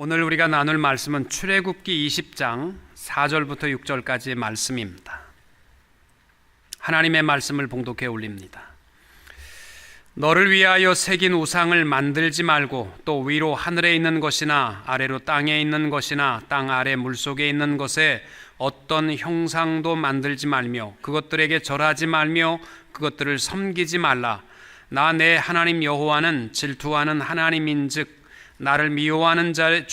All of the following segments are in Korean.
오늘 우리가 나눌 말씀은 출애굽기 20장 4절부터 6절까지의 말씀입니다. 하나님의 말씀을 봉독해 올립니다. 너를 위하여 새긴 우상을 만들지 말고 또 위로 하늘에 있는 것이나 아래로 땅에 있는 것이나 땅 아래 물속에 있는 것에 어떤 형상도 만들지 말며 그것들에게 절하지 말며 그것들을 섬기지 말라. 나 내 하나님 여호와는 질투하는 하나님인즉 나를 미워하는 자의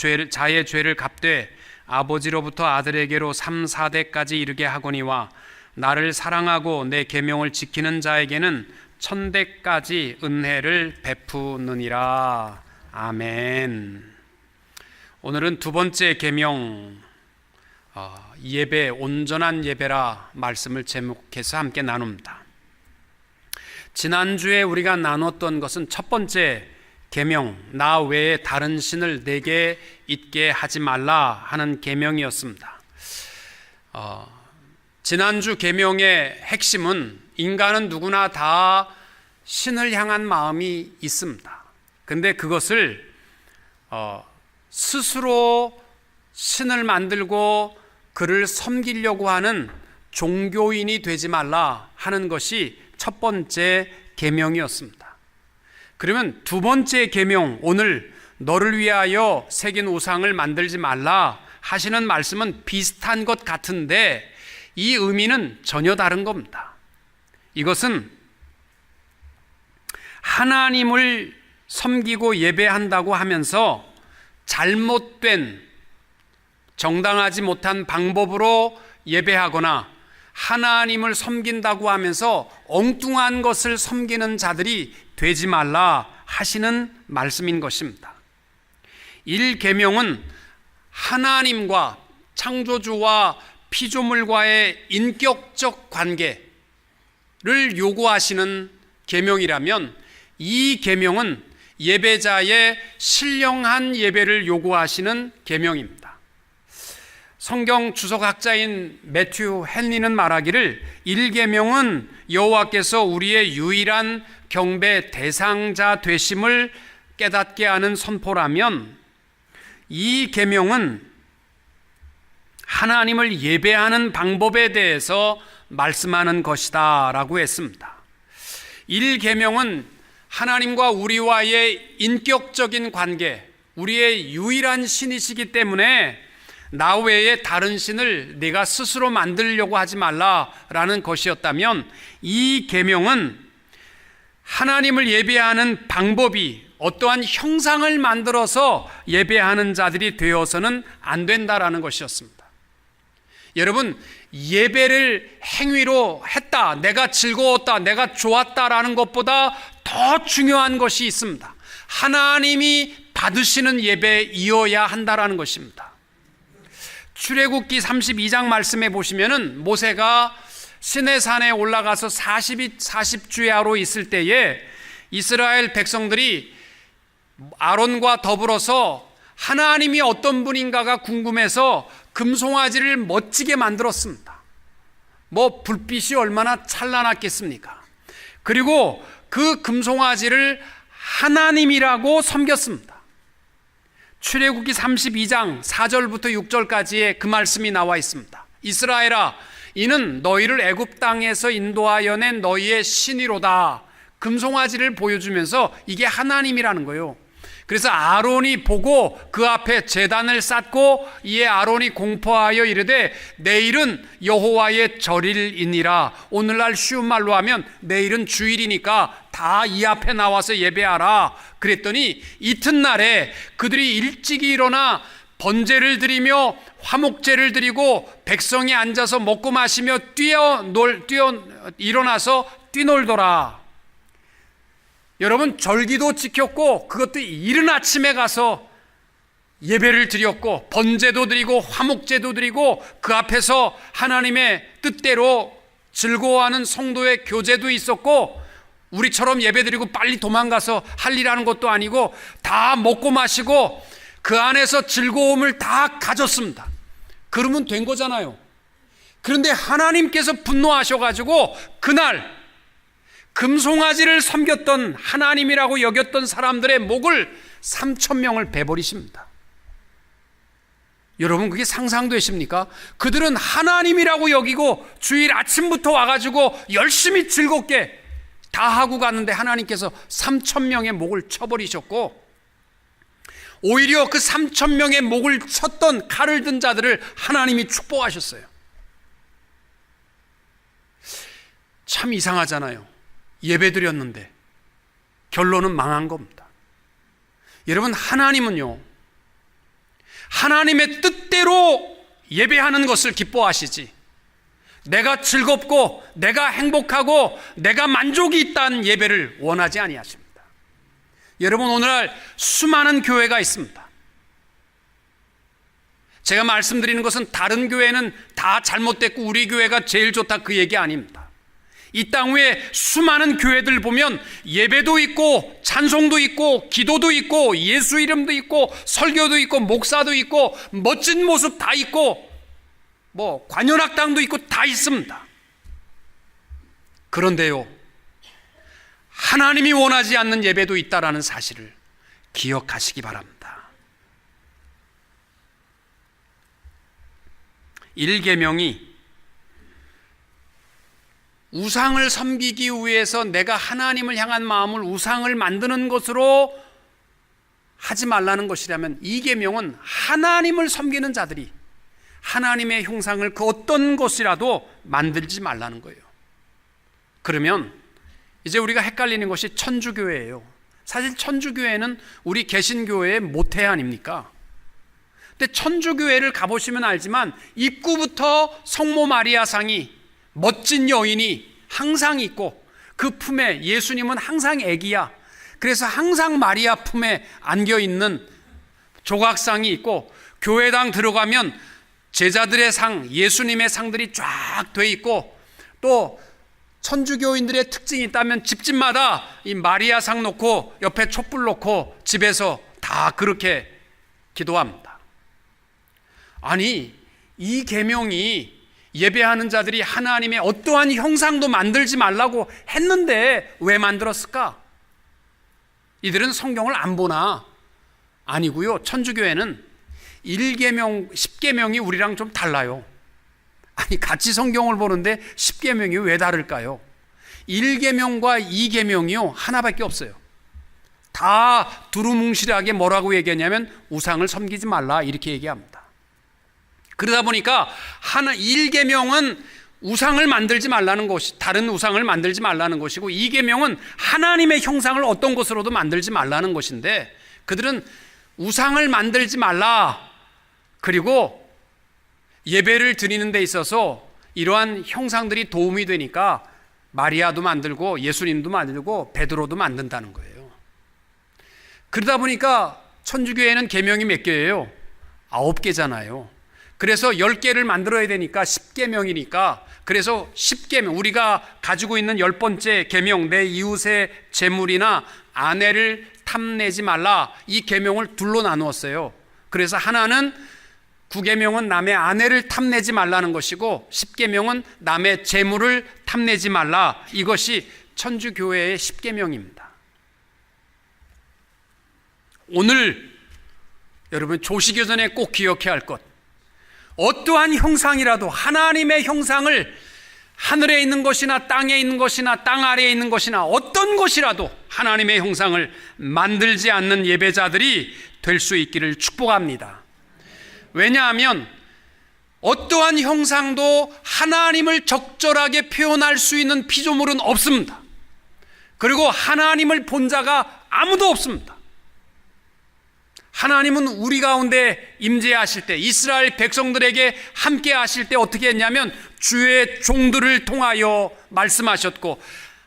죄를 갚되 아버지로부터 아들에게로 3, 4대까지 이르게 하거니와 나를 사랑하고 내 계명을 지키는 자에게는 1000대까지 은혜를 베푸느니라. 아멘. 오늘은 두 번째 계명, 예배, 온전한 예배라 말씀을 제목해서 함께 나눕니다. 지난주에 우리가 나눴던 것은 첫 번째 계명, 나 외에 다른 신을 내게 있게 하지 말라 하는 계명이었습니다. 지난주 계명의 핵심은 인간은 누구나 다 신을 향한 마음이 있습니다. 근데 그것을 스스로 신을 만들고 그를 섬기려고 하는 종교인이 되지 말라 하는 것이 첫 번째 계명이었습니다. 그러면 두 번째 계명, 오늘 너를 위하여 새긴 우상을 만들지 말라 하시는 말씀은 비슷한 것 같은데 이 의미는 전혀 다른 겁니다. 이것은 하나님을 섬기고 예배한다고 하면서 잘못된, 정당하지 못한 방법으로 예배하거나 하나님을 섬긴다고 하면서 엉뚱한 것을 섬기는 자들이 되지 말라 하시는 말씀인 것입니다. 1계명은 하나님과 창조주와 피조물과의 인격적 관계를 요구하시는 계명이라면 2계명은 예배자의 신령한 예배를 요구하시는 계명입니다. 성경 주석학자인 매튜 헨리는 말하기를 1계명은 여호와께서 우리의 유일한 경배 대상자 되심을 깨닫게 하는 선포라면 2계명은 하나님을 예배하는 방법에 대해서 말씀하는 것이다 라고 했습니다. 1계명은 하나님과 우리와의 인격적인 관계, 우리의 유일한 신이시기 때문에 나 외에 다른 신을 내가 스스로 만들려고 하지 말라라는 것이었다면 이 계명은 하나님을 예배하는 방법이 어떠한 형상을 만들어서 예배하는 자들이 되어서는 안 된다라는 것이었습니다. 여러분, 예배를 행위로 했다, 내가 즐거웠다, 내가 좋았다라는 것보다 더 중요한 것이 있습니다. 하나님이 받으시는 예배이어야 한다라는 것입니다. 출애굽기 32장 말씀에 보시면은 모세가 시내산에 올라가서 40주야로 있을 때에 이스라엘 백성들이 아론과 더불어서 하나님이 어떤 분인가가 궁금해서 금송아지를 멋지게 만들었습니다. 불빛이 얼마나 찬란했겠습니까? 그리고 그 금송아지를 하나님이라고 섬겼습니다. 출애굽기 32장 4절부터 6절까지의 그 말씀이 나와 있습니다. 이스라엘아, 이는 너희를 애굽 땅에서 인도하여 낸 너희의 신이로다. 금송아지를 보여주면서 이게 하나님이라는 거예요. 그래서 아론이 보고 그 앞에 제단을 쌓고 이에 아론이 공포하여 이르되 내일은 여호와의 절일이니라. 오늘날 쉬운 말로 하면 내일은 주일이니까 다 이 앞에 나와서 예배하라. 그랬더니 이튿날에 그들이 일찍이 일어나 번제를 드리며 화목제를 드리고 백성이 앉아서 먹고 마시며 일어나서 뛰놀더라. 여러분, 절기도 지켰고 그것도 이른 아침에 가서 예배를 드렸고 번제도 드리고 화목제도 드리고 그 앞에서 하나님의 뜻대로 즐거워하는 성도의 교제도 있었고 우리처럼 예배드리고 빨리 도망가서 할 일 하는 것도 아니고 다 먹고 마시고 그 안에서 즐거움을 다 가졌습니다. 그러면 된 거잖아요. 그런데 하나님께서 분노하셔가지고 그날 금송아지를 섬겼던 하나님이라고 여겼던 사람들의 목을 3,000명을 베버리십니다. 여러분, 그게 상상되십니까? 그들은 하나님이라고 여기고 주일 아침부터 와가지고 열심히 즐겁게 다 하고 갔는데 하나님께서 3,000명의 목을 쳐버리셨고, 오히려 그 3,000명의 목을 쳤던 칼을 든 자들을 하나님이 축복하셨어요. 참 이상하잖아요. 예배 드렸는데 결론은 망한 겁니다. 여러분, 하나님은요, 하나님의 뜻대로 예배하는 것을 기뻐하시지, 내가 즐겁고 내가 행복하고 내가 만족이 있다는 예배를 원하지 아니하십니다. 여러분, 오늘날 수많은 교회가 있습니다. 제가 말씀드리는 것은 다른 교회는 다 잘못됐고 우리 교회가 제일 좋다, 그 얘기 아닙니다. 이 땅 위에 수많은 교회들 보면 예배도 있고 찬송도 있고 기도도 있고 예수 이름도 있고 설교도 있고 목사도 있고 멋진 모습 다 있고 뭐 관현악당도 있고 다 있습니다. 그런데요, 하나님이 원하지 않는 예배도 있다라는 사실을 기억하시기 바랍니다. 1계명이 우상을 섬기기 위해서 내가 하나님을 향한 마음을 우상을 만드는 것으로 하지 말라는 것이라면, 2계명은 하나님을 섬기는 자들이 하나님의 형상을 그 어떤 것이라도 만들지 말라는 거예요. 그러면 이제 우리가 헷갈리는 것이 천주교회예요. 사실 천주교회는 우리 개신교회의 모태 아닙니까? 근데 천주교회를 가보시면 알지만 입구부터 성모 마리아상이, 멋진 여인이 항상 있고 그 품에 예수님은 항상 애기야. 그래서 항상 마리아 품에 안겨있는 조각상이 있고, 교회당 들어가면 제자들의 상, 예수님의 상들이 쫙 돼 있고, 또 천주교인들의 특징이 있다면 집집마다 이 마리아 상 놓고 옆에 촛불 놓고 집에서 다 그렇게 기도합니다. 아니, 이 계명이 예배하는 자들이 하나님의 어떠한 형상도 만들지 말라고 했는데 왜 만들었을까? 이들은 성경을 안 보나? 아니고요, 천주교회는 1계명, 10계명이 우리랑 좀 달라요. 아니, 같이 성경을 보는데 10계명이 왜 다를까요? 1계명과 2계명이요 하나밖에 없어요. 다 두루뭉실하게 뭐라고 얘기하냐면 우상을 섬기지 말라, 이렇게 얘기합니다. 그러다 보니까 1계명은 우상을 만들지 말라는 것이, 다른 우상을 만들지 말라는 것이고, 2계명은 하나님의 형상을 어떤 것으로도 만들지 말라는 것인데, 그들은 우상을 만들지 말라, 그리고 예배를 드리는 데 있어서 이러한 형상들이 도움이 되니까 마리아도 만들고 예수님도 만들고 베드로도 만든다는 거예요. 그러다 보니까 천주교회는 계명이 몇 개예요? 9개잖아요. 그래서 10개를 만들어야 되니까 10계명이니까, 그래서 10계명, 우리가 가지고 있는 10번째 계명, 내 이웃의 재물이나 아내를 탐내지 말라, 이 계명을 둘로 나누었어요. 그래서 하나는 9계명은 남의 아내를 탐내지 말라는 것이고, 10계명은 남의 재물을 탐내지 말라, 이것이 천주교회의 10계명입니다. 오늘 여러분 조시기 전에 꼭 기억해야 할 것, 어떠한 형상이라도 하나님의 형상을, 하늘에 있는 것이나 땅에 있는 것이나 땅 아래에 있는 것이나 어떤 것이라도 하나님의 형상을 만들지 않는 예배자들이 될 수 있기를 축복합니다. 왜냐하면 어떠한 형상도 하나님을 적절하게 표현할 수 있는 피조물은 없습니다. 그리고 하나님을 본 자가 아무도 없습니다. 하나님은 우리 가운데 임재하실 때, 이스라엘 백성들에게 함께 하실 때 어떻게 했냐면 주의 종들을 통하여 말씀하셨고,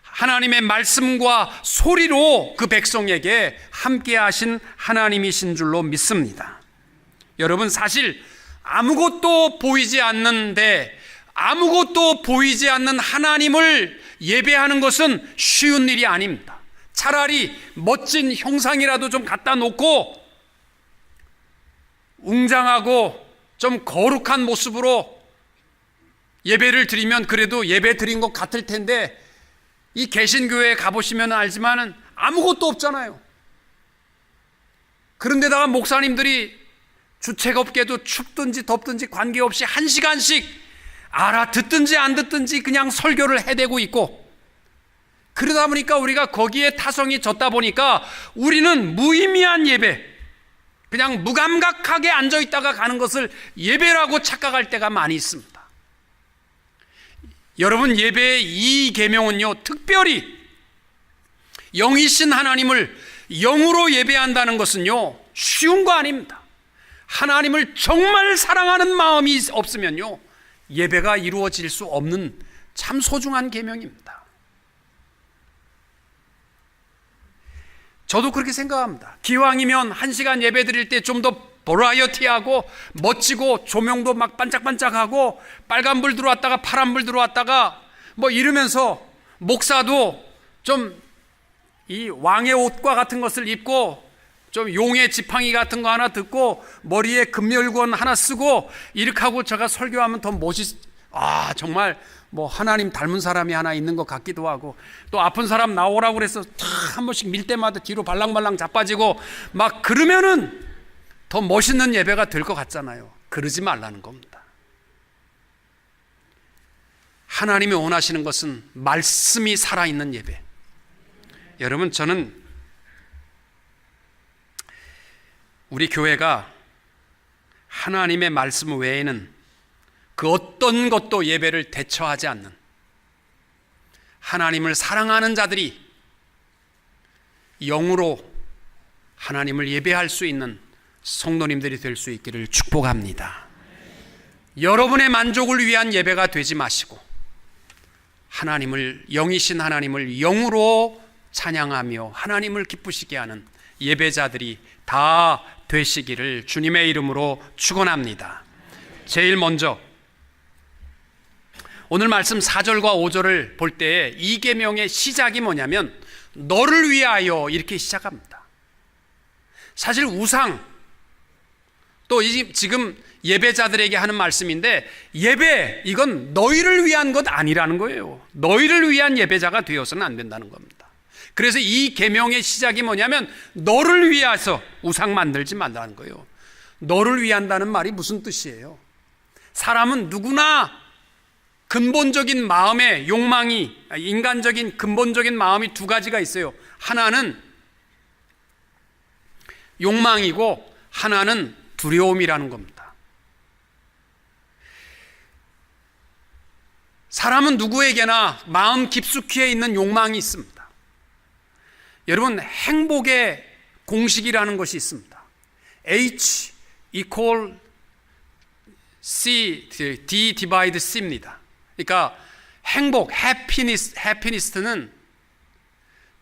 하나님의 말씀과 소리로 그 백성에게 함께 하신 하나님이신 줄로 믿습니다. 여러분, 사실 아무것도 보이지 않는데, 아무것도 보이지 않는 하나님을 예배하는 것은 쉬운 일이 아닙니다. 차라리 멋진 형상이라도 좀 갖다 놓고 웅장하고 좀 거룩한 모습으로 예배를 드리면 그래도 예배 드린 것 같을 텐데, 이 개신교회에 가보시면 알지만 아무것도 없잖아요. 그런데다가 목사님들이 주책 없게도 춥든지 덥든지 관계없이 1시간씩 알아듣든지 안 듣든지 그냥 설교를 해대고 있고, 그러다 보니까 우리가 거기에 타성이 졌다 보니까 우리는 무의미한 예배, 그냥 무감각하게 앉아있다가 가는 것을 예배라고 착각할 때가 많이 있습니다. 여러분, 예배의 이 계명은요, 특별히 영이신 하나님을 영으로 예배한다는 것은요, 쉬운 거 아닙니다. 하나님을 정말 사랑하는 마음이 없으면요, 예배가 이루어질 수 없는 참 소중한 계명입니다. 저도 그렇게 생각합니다. 기왕이면 1시간 예배 드릴 때 좀 더 버라이어티하고 멋지고 조명도 막 반짝반짝하고 빨간불 들어왔다가 파란불 들어왔다가 뭐 이러면서 목사도 좀 이 왕의 옷과 같은 것을 입고 좀 용의 지팡이 같은 거 하나 듣고 머리에 금멸권 하나 쓰고 이렇게 하고 제가 설교하면 더 아, 정말 뭐 하나님 닮은 사람이 하나 있는 것 같기도 하고, 또 아픈 사람 나오라고 그래서 한 번씩 밀 때마다 뒤로 발랑발랑 자빠지고 막 그러면은 더 멋있는 예배가 될 것 같잖아요. 그러지 말라는 겁니다. 하나님이 원하시는 것은 말씀이 살아있는 예배. 여러분, 저는 우리 교회가 하나님의 말씀 외에는 그 어떤 것도 예배를 대처하지 않는, 하나님을 사랑하는 자들이 영으로 하나님을 예배할 수 있는 성도님들이 될 수 있기를 축복합니다. 여러분의 만족을 위한 예배가 되지 마시고 하나님을, 영이신 하나님을 영으로 찬양하며 하나님을 기쁘시게 하는 예배자들이 다 되시기를 주님의 이름으로 축원합니다. 제일 먼저 오늘 말씀 4절과 5절을 볼 때 이 계명의 시작이 뭐냐면 너를 위하여 이렇게 시작합니다. 사실 우상, 또 지금 예배자들에게 하는 말씀인데, 예배, 이건 너희를 위한 것 아니라는 거예요. 너희를 위한 예배자가 되어서는 안 된다는 겁니다. 그래서 이 계명의 시작이 뭐냐면 너를 위해서 우상 만들지 말라는 거예요. 너를 위한다는 말이 무슨 뜻이에요? 사람은 누구나 근본적인 마음의 욕망이, 인간적인 근본적인 마음이 두 가지가 있어요. 하나는 욕망이고 하나는 두려움이라는 겁니다. 사람은 누구에게나 마음 깊숙이에 있는 욕망이 있습니다. 여러분, 행복의 공식이라는 것이 있습니다. H equal C, D divide C입니다. 그러니까 행복, happiness는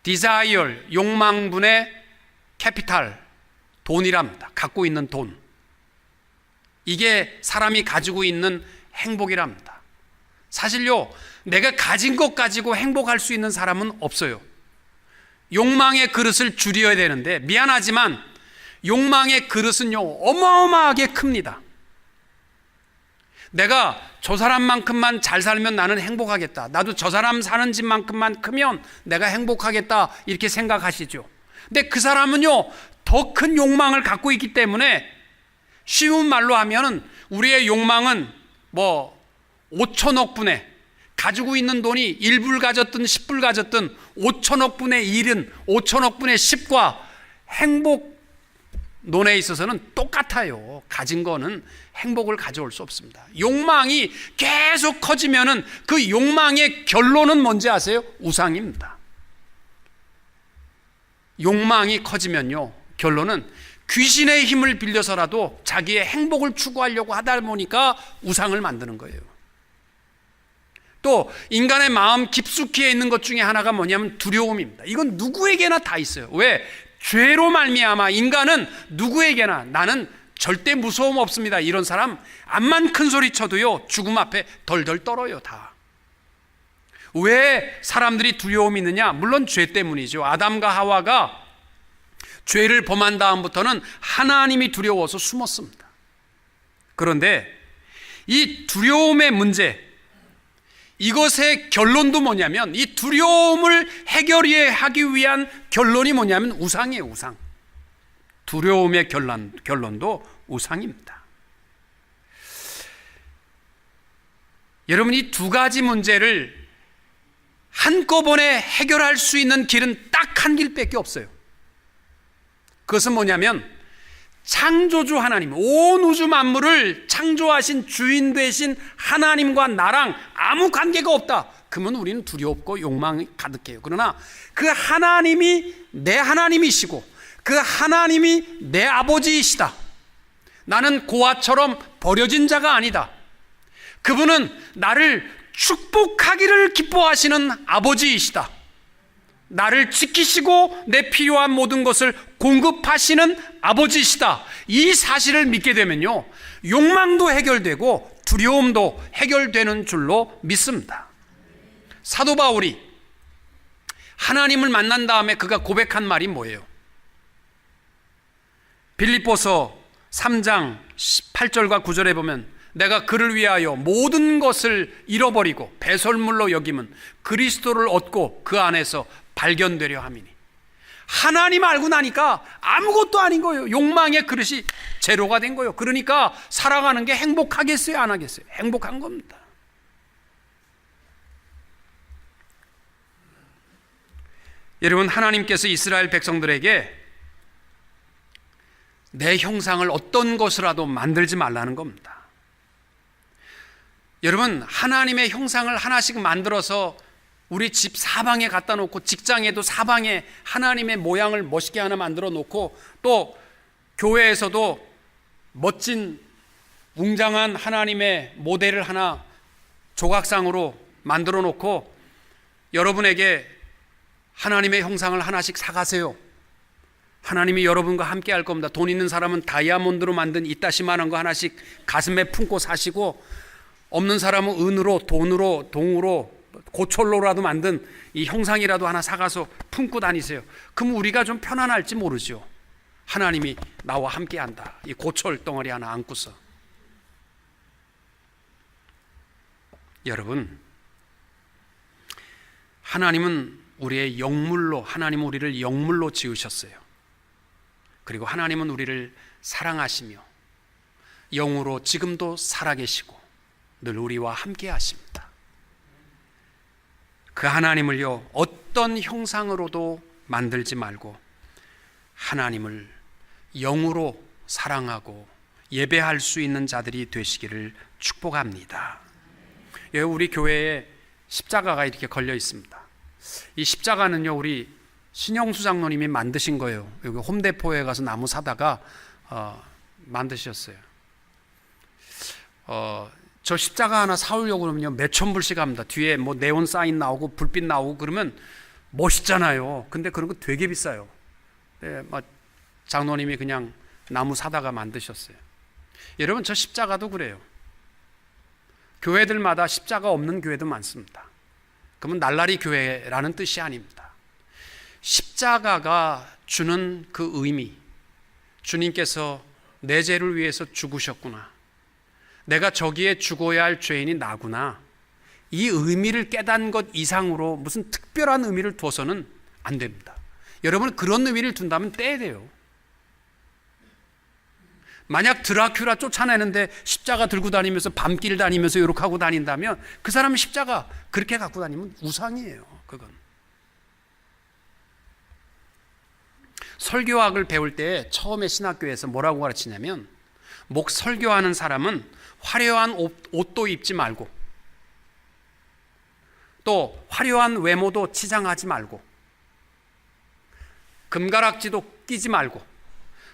desire, 욕망분의 capital, 돈이랍니다. 갖고 있는 돈. 이게 사람이 가지고 있는 행복이랍니다. 사실요, 내가 가진 것 가지고 행복할 수 있는 사람은 없어요. 욕망의 그릇을 줄여야 되는데, 미안하지만 욕망의 그릇은요, 어마어마하게 큽니다. 내가 저 사람만큼만 잘 살면 나는 행복하겠다, 나도 저 사람 사는 집만큼만 크면 내가 행복하겠다, 이렇게 생각하시죠. 근데 그 사람은요, 더 큰 욕망을 갖고 있기 때문에, 쉬운 말로 하면은 우리의 욕망은 뭐 5천억 분의, 가지고 있는 돈이 1불 가졌든 10불 가졌든 5천억 분의 1은 5천억 분의 10과 행복 논에 있어서는 똑같아요. 가진 거는 행복을 가져올 수 없습니다. 욕망이 계속 커지면은 그 욕망의 결론은 뭔지 아세요? 우상입니다. 욕망이 커지면요, 결론은 귀신의 힘을 빌려서라도 자기의 행복을 추구하려고 하다 보니까 우상을 만드는 거예요. 또 인간의 마음 깊숙이에 있는 것 중에 하나가 뭐냐면 두려움입니다. 이건 누구에게나 다 있어요. 왜? 죄로 말미암아 인간은 누구에게나 나는 절대 무서움 없습니다, 이런 사람 암만 큰 소리 쳐도요, 죽음 앞에 덜덜 떨어요. 다. 왜 사람들이 두려움이 있느냐? 물론 죄 때문이죠. 아담과 하와가 죄를 범한 다음부터는 하나님이 두려워서 숨었습니다. 그런데 이 두려움의 문제, 이것의 결론도 뭐냐면, 이 두려움을 해결하기 위한 결론이 뭐냐면 우상이에요. 우상. 두려움의 결론도 우상입니다. 여러분, 이 두 가지 문제를 한꺼번에 해결할 수 있는 길은 딱 한 길밖에 없어요. 그것은 뭐냐면 창조주 하나님, 온 우주 만물을 창조하신 주인 되신 하나님과 나랑 아무 관계가 없다. 그러면 우리는 두렵고 욕망이 가득해요. 그러나 그 하나님이 내 하나님이시고 그 하나님이 내 아버지이시다. 나는 고아처럼 버려진 자가 아니다. 그분은 나를 축복하기를 기뻐하시는 아버지이시다. 나를 지키시고 내 필요한 모든 것을 공급하시는 아버지시다. 이 사실을 믿게 되면요, 욕망도 해결되고 두려움도 해결되는 줄로 믿습니다. 사도 바울이 하나님을 만난 다음에 그가 고백한 말이 뭐예요? 빌립보서 3장 8절과 9절에 보면 내가 그를 위하여 모든 것을 잃어버리고 배설물로 여김은 그리스도를 얻고 그 안에서 발견되려 함이니. 하나님 알고 나니까 아무것도 아닌 거예요. 욕망의 그릇이 제로가 된 거예요. 그러니까 살아가는 게 행복하겠어요, 안 하겠어요? 행복한 겁니다. 여러분, 하나님께서 이스라엘 백성들에게 내 형상을 어떤 것이라도 만들지 말라는 겁니다. 여러분, 하나님의 형상을 하나씩 만들어서 우리 집 사방에 갖다 놓고 직장에도 사방에 하나님의 모양을 멋있게 하나 만들어 놓고 또 교회에서도 멋진 웅장한 하나님의 모델을 하나 조각상으로 만들어 놓고 여러분에게 하나님의 형상을 하나씩 사가세요. 하나님이 여러분과 함께 할 겁니다. 돈 있는 사람은 다이아몬드로 만든 이따시만한 거 하나씩 가슴에 품고 사시고, 없는 사람은 은으로, 돈으로, 동으로, 고철로라도 만든 이 형상이라도 하나 사가서 품고 다니세요. 그럼 우리가 좀 편안할지 모르죠. 하나님이 나와 함께 한다. 이 고철 덩어리 하나 안고서. 여러분, 하나님은 우리의 영물로, 하나님은 우리를 영물로 지으셨어요. 그리고 하나님은 우리를 사랑하시며 영으로 지금도 살아계시고 늘 우리와 함께 하십니다. 그 하나님을요, 어떤 형상으로도 만들지 말고 하나님을 영으로 사랑하고 예배할 수 있는 자들이 되시기를 축복합니다. 여기 우리 교회에 십자가가 이렇게 걸려 있습니다. 이 십자가는요, 우리 신영수 장로님이 만드신 거예요. 여기 홈대포에 가서 나무 사다가 만드셨어요. 저 십자가 하나 사오려고 그러면요, 몇천 불씩 합니다. 뒤에 뭐 네온 사인 나오고 불빛 나오고 그러면 멋있잖아요. 근데 그런 거 되게 비싸요. 네, 장로님이 그냥 나무 사다가 만드셨어요. 여러분, 저 십자가도 그래요. 교회들마다 십자가 없는 교회도 많습니다. 그러면 날라리 교회라는 뜻이 아닙니다. 십자가가 주는 그 의미, 주님께서 내 죄를 위해서 죽으셨구나, 내가 저기에 죽어야 할 죄인이 나구나, 이 의미를 깨닫는 것 이상으로 무슨 특별한 의미를 둬서는 안 됩니다. 여러분, 그런 의미를 둔다면 떼야 돼요. 만약 드라큘라 쫓아내는데 십자가 들고 다니면서 밤길 다니면서 이렇게 하고 다닌다면 그 사람은 십자가 그렇게 갖고 다니면 우상이에요. 그건 설교학을 배울 때 처음에 신학교에서 뭐라고 가르치냐면, 목 설교하는 사람은 화려한 옷도 입지 말고 또 화려한 외모도 치장하지 말고 금가락지도 끼지 말고,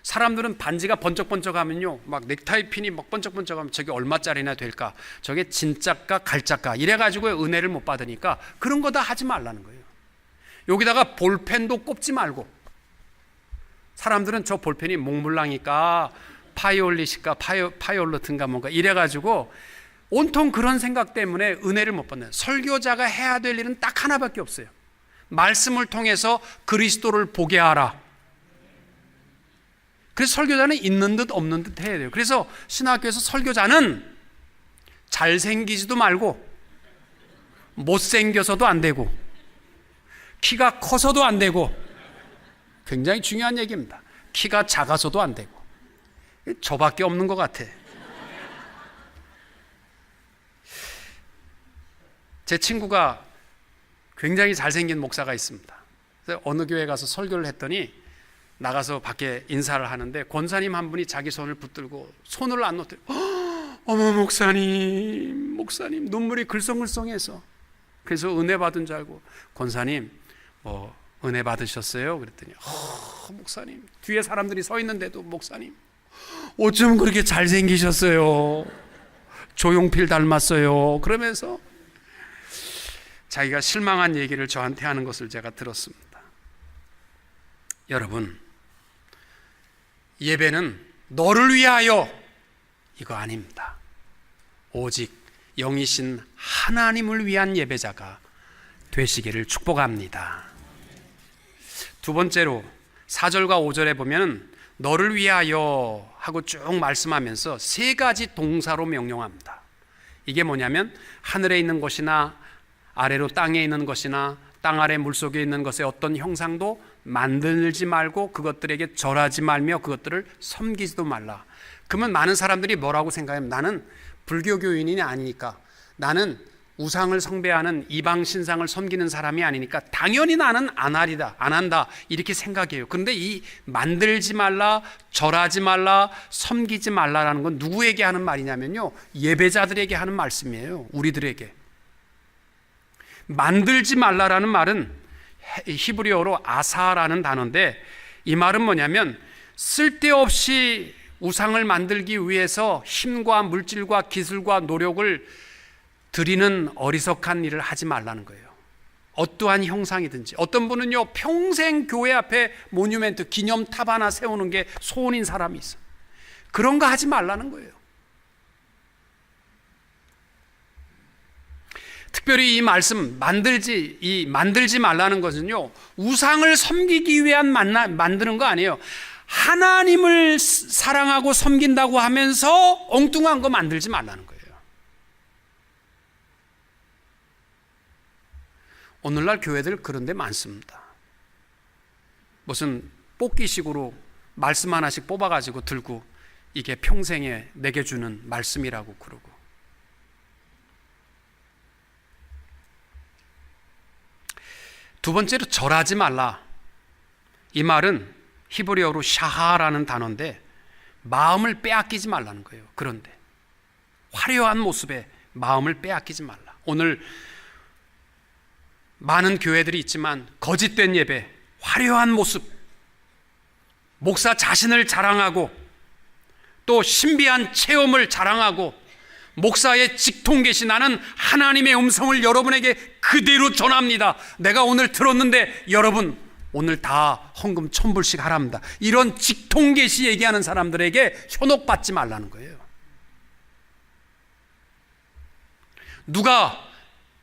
사람들은 반지가 번쩍번쩍하면요, 막 넥타이 핀이 막 번쩍번쩍하면 저게 얼마짜리나 될까, 저게 진짜까 갈짜까 이래가지고 은혜를 못 받으니까 그런 거 다 하지 말라는 거예요. 여기다가 볼펜도 꼽지 말고, 사람들은 저 볼펜이 몽블랑일까 파이올릿일까 파이올로트인가 뭔가 이래가지고 온통 그런 생각 때문에 은혜를 못 받는, 설교자가 해야 될 일은 딱 하나밖에 없어요. 말씀을 통해서 그리스도를 보게 하라. 그래서 설교자는 있는 듯 없는 듯 해야 돼요. 그래서 신학교에서 설교자는 잘생기지도 말고 못생겨서도 안 되고 키가 커서도 안 되고, 굉장히 중요한 얘기입니다. 키가 작아서도 안 되고 저밖에 없는 것 같아. 제 친구가 굉장히 잘생긴 목사가 있습니다. 그래서 어느 교회 가서 설교를 했더니 나가서 밖에 인사를 하는데 권사님 한 분이 자기 손을 붙들고 손을 안 놓더니 어머 목사님 눈물이 글썽글썽해서 그래서 은혜 받은 줄 알고 권사님 은혜 받으셨어요? 그랬더니 목사님 뒤에 사람들이 서 있는데도 목사님 어쩜 그렇게 잘생기셨어요? 조용필 닮았어요. 그러면서 자기가 실망한 얘기를 저한테 하는 것을 제가 들었습니다. 여러분, 예배는 너를 위하여 이거 아닙니다. 오직 영이신 하나님을 위한 예배자가 되시기를 축복합니다. 두 번째로 4절과 5절에 보면 너를 위하여 하고 쭉 말씀하면서 세 가지 동사로 명령합니다. 이게 뭐냐면 하늘에 있는 것이나 아래로 땅에 있는 것이나 땅 아래 물속에 있는 것의 어떤 형상도 만들지 말고 그것들에게 절하지 말며 그것들을 섬기지도 말라. 그러면 많은 사람들이 뭐라고 생각하면 나는 불교교인이 아니니까, 나는 우상을 숭배하는 이방 신상을 섬기는 사람이 아니니까 당연히 나는 안 한다 이렇게 생각해요. 그런데 이 만들지 말라, 절하지 말라, 섬기지 말라라는 건 누구에게 하는 말이냐면요, 예배자들에게 하는 말씀이에요. 우리들에게. 만들지 말라라는 말은 히브리어로 아사라는 단어인데, 이 말은 뭐냐면 쓸데없이 우상을 만들기 위해서 힘과 물질과 기술과 노력을 들이는 어리석한 일을 하지 말라는 거예요. 어떠한 형상이든지. 어떤 분은요 평생 교회 앞에 모뉴멘트 기념탑 하나 세우는 게 소원인 사람이 있어요. 그런 거 하지 말라는 거예요. 특별히 이 말씀 만들지 말라는 것은요 우상을 섬기기 위한 만드는 거 아니에요. 하나님을 사랑하고 섬긴다고 하면서 엉뚱한 거 만들지 말라는 거예요. 오늘날 교회들 그런 데 많습니다. 무슨 뽑기식으로 말씀 하나씩 뽑아가지고 들고 이게 평생에 내게 주는 말씀이라고 그러고. 두 번째로 절하지 말라. 이 말은 히브리어로 샤하라는 단어인데 마음을 빼앗기지 말라는 거예요. 그런데 화려한 모습에 마음을 빼앗기지 말라. 오늘 많은 교회들이 있지만 거짓된 예배, 화려한 모습, 목사 자신을 자랑하고 또 신비한 체험을 자랑하고 목사의 직통계시, 나는 하나님의 음성을 여러분에게 그대로 전합니다. 내가 오늘 들었는데 여러분 오늘 다 헌금 1,000불씩 하랍니다. 이런 직통계시 얘기하는 사람들에게 현혹받지 말라는 거예요. 누가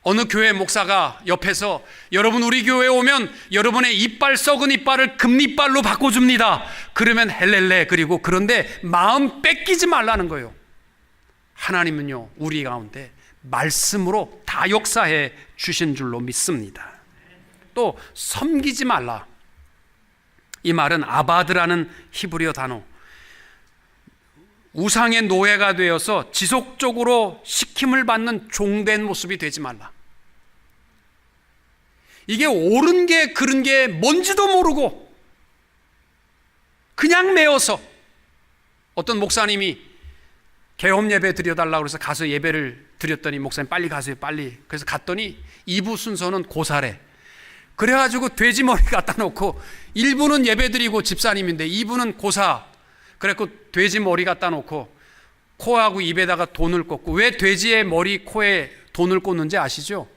어느 교회 목사가 옆에서 여러분 우리 교회에 오면 여러분의 이빨 썩은 이빨을 금이빨로 바꿔줍니다. 그러면 헬렐레. 그리고 그런데 마음 뺏기지 말라는 거예요. 하나님은요 우리 가운데 말씀으로 다 역사해 주신 줄로 믿습니다. 또 섬기지 말라. 이 말은 아바드라는 히브리어 단어, 우상의 노예가 되어서 지속적으로 시킴을 받는 종된 모습이 되지 말라. 이게 옳은 게 그른 게 뭔지도 모르고 그냥 매어서, 어떤 목사님이 개업 예배 드려달라고 해서 가서 예배를 드렸더니 목사님 빨리 가세요 빨리. 그래서 갔더니 2부 순서는 고사래. 그래가지고 돼지 머리 갖다 놓고 1부는 예배 드리고 집사님인데 2부는 고사. 그래갖고 돼지 머리 갖다 놓고 코하고 입에다가 돈을 꽂고. 왜 돼지의 머리 코에 돈을 꽂는지 아시죠?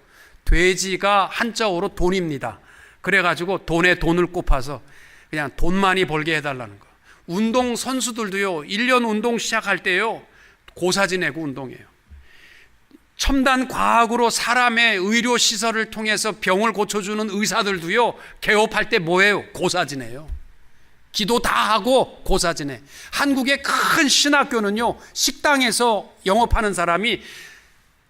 돼지가 한자어로 돈입니다. 그래가지고 돈에 돈을 꼽아서 그냥 돈 많이 벌게 해달라는 거. 운동 선수들도요 1년 운동 시작할 때요 고사 지내고 운동해요. 첨단 과학으로 사람의 의료 시설을 통해서 병을 고쳐주는 의사들도요 개업할 때 뭐예요? 고사 지내요. 기도 다 하고 고사 지내. 한국의 큰 신학교는요 식당에서 영업하는 사람이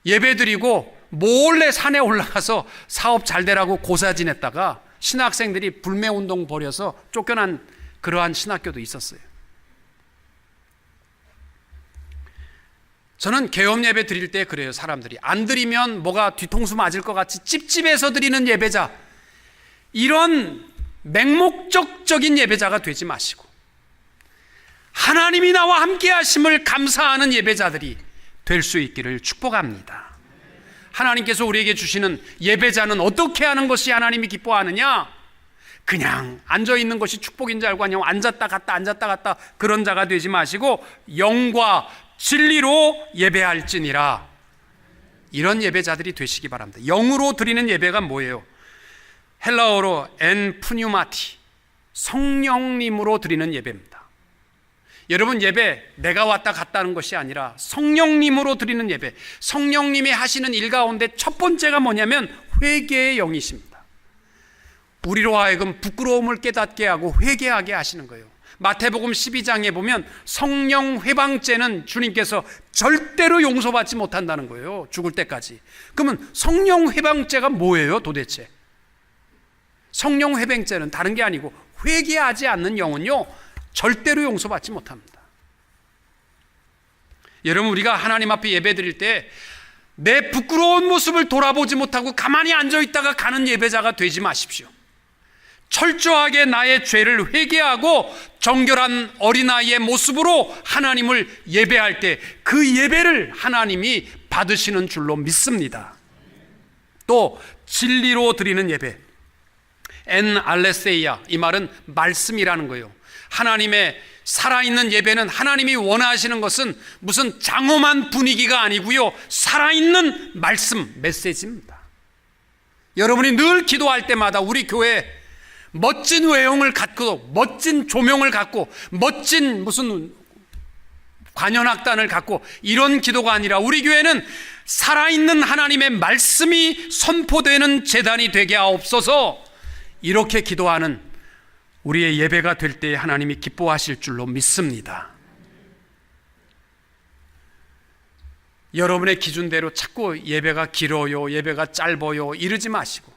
예배드리고 몰래 산에 올라가서 사업 잘 되라고 고사 지냈다가 신학생들이 불매운동 벌여서 쫓겨난 그러한 신학교도 있었어요. 저는 개업 예배 드릴 때 그래요. 사람들이 안 드리면 뭐가 뒤통수 맞을 것 같이 찝찝해서 드리는 예배자, 이런 맹목적인 예배자가 되지 마시고 하나님이 나와 함께 하심을 감사하는 예배자들이 될 수 있기를 축복합니다. 하나님께서 우리에게 주시는 예배자는 어떻게 하는 것이 하나님이 기뻐하느냐? 그냥 앉아있는 것이 축복인 줄 알고 그냥 앉았다 갔다 그런 자가 되지 마시고 영과 진리로 예배할지니라, 이런 예배자들이 되시기 바랍니다. 영으로 드리는 예배가 뭐예요? 헬라어로 엔 푸뉴마티, 성령님으로 드리는 예배입니다. 여러분, 예배 내가 왔다 갔다는 것이 아니라 성령님으로 드리는 예배, 성령님이 하시는 일 가운데 첫 번째가 뭐냐면 회개의 영이십니다. 우리로 하여금 부끄러움을 깨닫게 하고 회개하게 하시는 거예요. 마태복음 12장에 보면 성령 회방죄는 주님께서 절대로 용서받지 못한다는 거예요. 죽을 때까지. 그러면 성령 회방죄가 뭐예요 도대체? 성령 회방죄는 다른 게 아니고 회개하지 않는 영은요 절대로 용서받지 못합니다. 여러분, 우리가 하나님 앞에 예배드릴 때 내 부끄러운 모습을 돌아보지 못하고 가만히 앉아있다가 가는 예배자가 되지 마십시오. 철저하게 나의 죄를 회개하고 정결한 어린아이의 모습으로 하나님을 예배할 때 그 예배를 하나님이 받으시는 줄로 믿습니다. 또 진리로 드리는 예배, 엔 알레세이아, 이 말은 말씀이라는 거예요. 하나님의 살아있는 예배는, 하나님이 원하시는 것은 무슨 장엄한 분위기가 아니고요, 살아있는 말씀, 메시지입니다. 여러분이 늘 기도할 때마다 우리 교회 멋진 외형을 갖고, 멋진 조명을 갖고, 멋진 무슨 관현악단을 갖고 이런 기도가 아니라 우리 교회는 살아있는 하나님의 말씀이 선포되는 제단이 되게 하옵소서, 이렇게 기도하는 우리의 예배가 될 때 하나님이 기뻐하실 줄로 믿습니다. 여러분의 기준대로 자꾸 예배가 길어요, 예배가 짧아요 이러지 마시고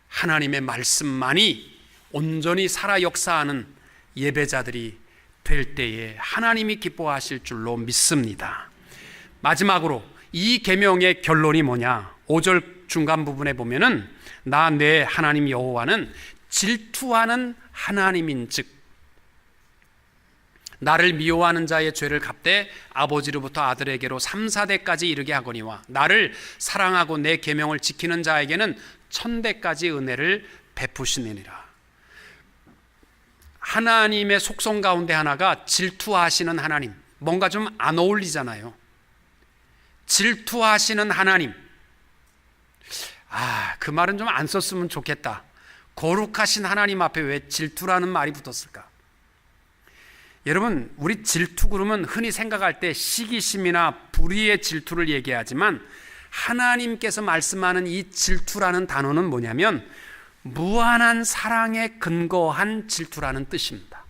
하나님의 말씀만이 온전히 살아 역사하는 예배자들이 될 때에 하나님이 기뻐하실 줄로 믿습니다. 마지막으로 이 계명의 결론이 뭐냐? 5절 중간 부분에 보면은 나 내 하나님 여호와는 질투하는 하나님인즉 나를 미워하는 자의 죄를 갚되 아버지로부터 아들에게로 3, 4대까지 이르게 하거니와 나를 사랑하고 내 계명을 지키는 자에게는 1000대까지 은혜를 베푸시느니라. 하나님의 속성 가운데 하나가 질투하시는 하나님. 뭔가 좀 안 어울리잖아요. 질투하시는 하나님. 그 말은 좀 안 썼으면 좋겠다. 거룩하신 하나님 앞에 왜 질투라는 말이 붙었을까? 여러분, 우리 질투 그러면 흔히 생각할 때 시기심이나 불의의 질투를 얘기하지만 하나님께서 말씀하는 이 질투라는 단어는 뭐냐면 무한한 사랑에 근거한 질투라는 뜻입니다.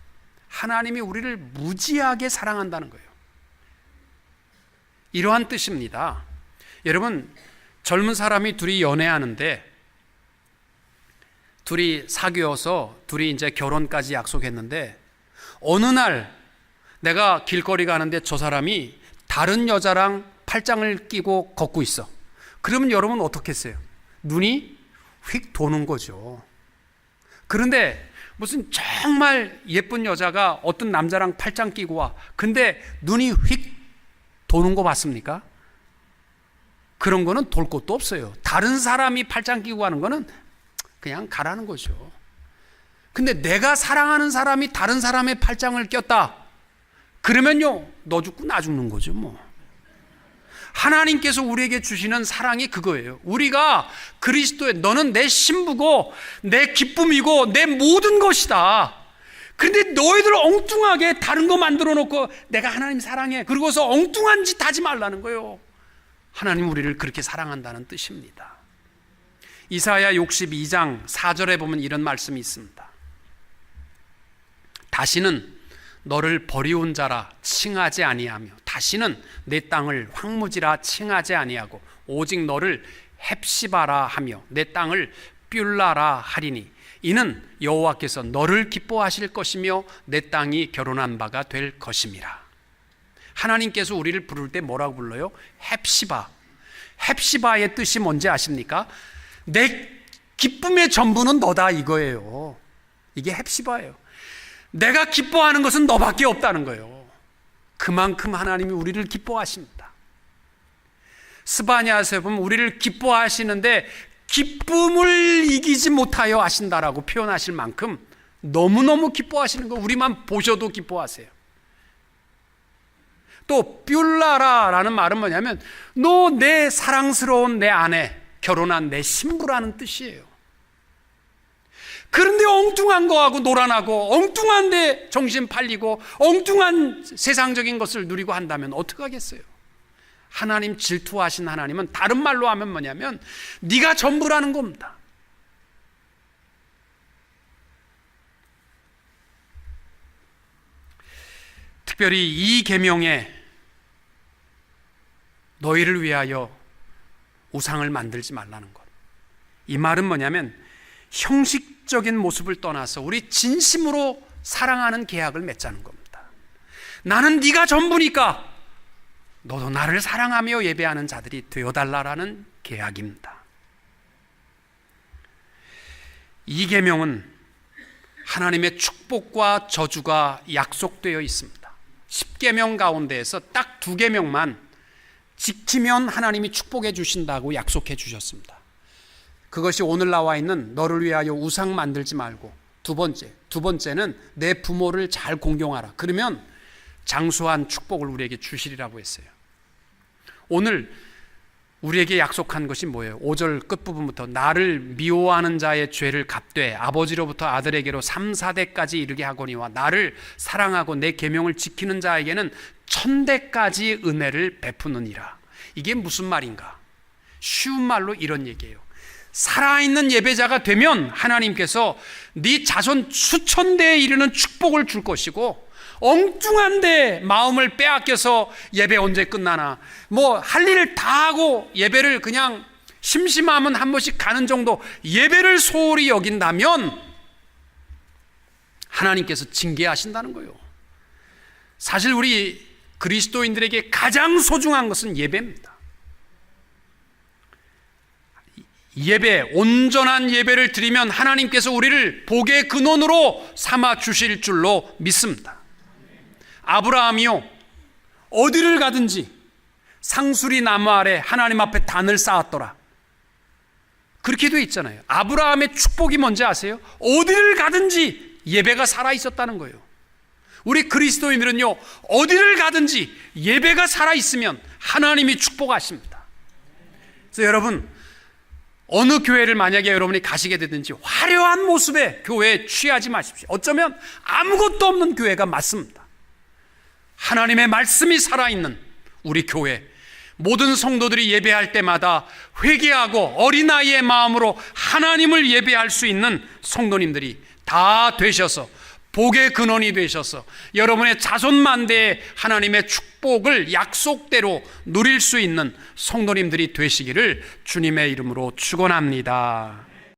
하나님이 우리를 무지하게 사랑한다는 거예요. 이러한 뜻입니다. 여러분, 젊은 사람이 둘이 연애하는데 둘이 사귀어서 둘이 이제 결혼까지 약속했는데 어느 날 내가 길거리 가는데 저 사람이 다른 여자랑 팔짱을 끼고 걷고 있어. 그러면 여러분 어떻게 했어요? 눈이 휙 도는 거죠. 그런데 무슨 정말 예쁜 여자가 어떤 남자랑 팔짱 끼고 와. 근데 눈이 휙 도는 거 봤습니까? 그런 거는 돌 것도 없어요. 다른 사람이 팔짱 끼고 가는 거는 그냥 가라는 거죠. 근데 내가 사랑하는 사람이 다른 사람의 팔짱을 꼈다. 그러면요, 너 죽고 나 죽는 거죠 뭐. 하나님께서 우리에게 주시는 사랑이 그거예요. 우리가 그리스도의, 너는 내 신부고 내 기쁨이고 내 모든 것이다. 근데 너희들 엉뚱하게 다른 거 만들어 놓고 내가 하나님 사랑해, 그러고서 엉뚱한 짓 하지 말라는 거예요. 하나님 우리를 그렇게 사랑한다는 뜻입니다. 이사야 62장 4절에 보면 이런 말씀이 있습니다. 다시는 너를 버리온 자라 칭하지 아니하며 다시는 내 땅을 황무지라 칭하지 아니하고 오직 너를 헵시바라 하며 내 땅을 뷸라라 하리니 이는 여호와께서 너를 기뻐하실 것이며 내 땅이 결혼한 바가 될 것임이라. 하나님께서 우리를 부를 때 뭐라고 불러요? 헵시바. 헵시바의 뜻이 뭔지 아십니까? 내 기쁨의 전부는 너다 이거예요. 이게 헵시바예요. 내가 기뻐하는 것은 너밖에 없다는 거예요. 그만큼 하나님이 우리를 기뻐하십니다. 스바냐서에 보면 우리를 기뻐하시는데 기쁨을 이기지 못하여 하신다라고 표현하실 만큼 너무너무 기뻐하시는 거, 우리만 보셔도 기뻐하세요. 또 뷸라라라는 말은 뭐냐면 너 내 사랑스러운 내 아내, 결혼한 내 신부라는 뜻이에요. 그런데 엉뚱한 거하고 놀아나고 엉뚱한 데 정신 팔리고 엉뚱한 세상적인 것을 누리고 한다면 어떡하겠어요? 하나님 질투하신 하나님은 다른 말로 하면 뭐냐면 네가 전부라는 겁니다. 특별히 이 계명에 너희를 위하여 우상을 만들지 말라는 것. 이 말은 뭐냐면 형식적인 모습을 떠나서 우리 진심으로 사랑하는 계약을 맺자는 겁니다. 나는 네가 전부니까 너도 나를 사랑하며 예배하는 자들이 되어달라라는 계약입니다. 이 계명은 하나님의 축복과 저주가 약속되어 있습니다. 10계명 가운데에서 딱 2계명만 지키면 하나님이 축복해 주신다고 약속해 주셨습니다. 그것이 오늘 나와 있는 너를 위하여 우상 만들지 말고, 두 번째는 내 부모를 잘 공경하라. 그러면 장수한 축복을 우리에게 주시리라고 했어요. 오늘 우리에게 약속한 것이 뭐예요? 5절 끝부분부터 나를 미워하는 자의 죄를 갚되 아버지로부터 아들에게로 3, 4대까지 이르게 하거니와 나를 사랑하고 내 계명을 지키는 자에게는 1000대까지 은혜를 베푸느니라. 이게 무슨 말인가? 쉬운 말로 이런 얘기예요. 살아있는 예배자가 되면 하나님께서 네 자손 수천 대에 이르는 축복을 줄 것이고, 엉뚱한데 마음을 빼앗겨서 예배 언제 끝나나 뭐 할 일 다 하고 예배를 그냥 심심하면 한 번씩 가는 정도 예배를 소홀히 여긴다면 하나님께서 징계하신다는 거예요. 사실 우리 그리스도인들에게 가장 소중한 것은 예배입니다. 예배, 온전한 예배를 드리면 하나님께서 우리를 복의 근원으로 삼아 주실 줄로 믿습니다. 아브라함이요, 어디를 가든지 상수리 나무 아래 하나님 앞에 단을 쌓았더라. 그렇게 되어 있잖아요. 아브라함의 축복이 뭔지 아세요? 어디를 가든지 예배가 살아있었다는 거예요. 우리 그리스도인들은요, 어디를 가든지 예배가 살아있으면 하나님이 축복하십니다. 그래서 여러분, 어느 교회를 만약에 여러분이 가시게 되든지 화려한 모습의 교회에 취하지 마십시오. 어쩌면 아무것도 없는 교회가 맞습니다. 하나님의 말씀이 살아있는 우리 교회, 모든 성도들이 예배할 때마다 회개하고 어린아이의 마음으로 하나님을 예배할 수 있는 성도님들이 다 되셔서 복의 근원이 되셔서 여러분의 자손만대에 하나님의 축복을 약속대로 누릴 수 있는 성도님들이 되시기를 주님의 이름으로 축원합니다.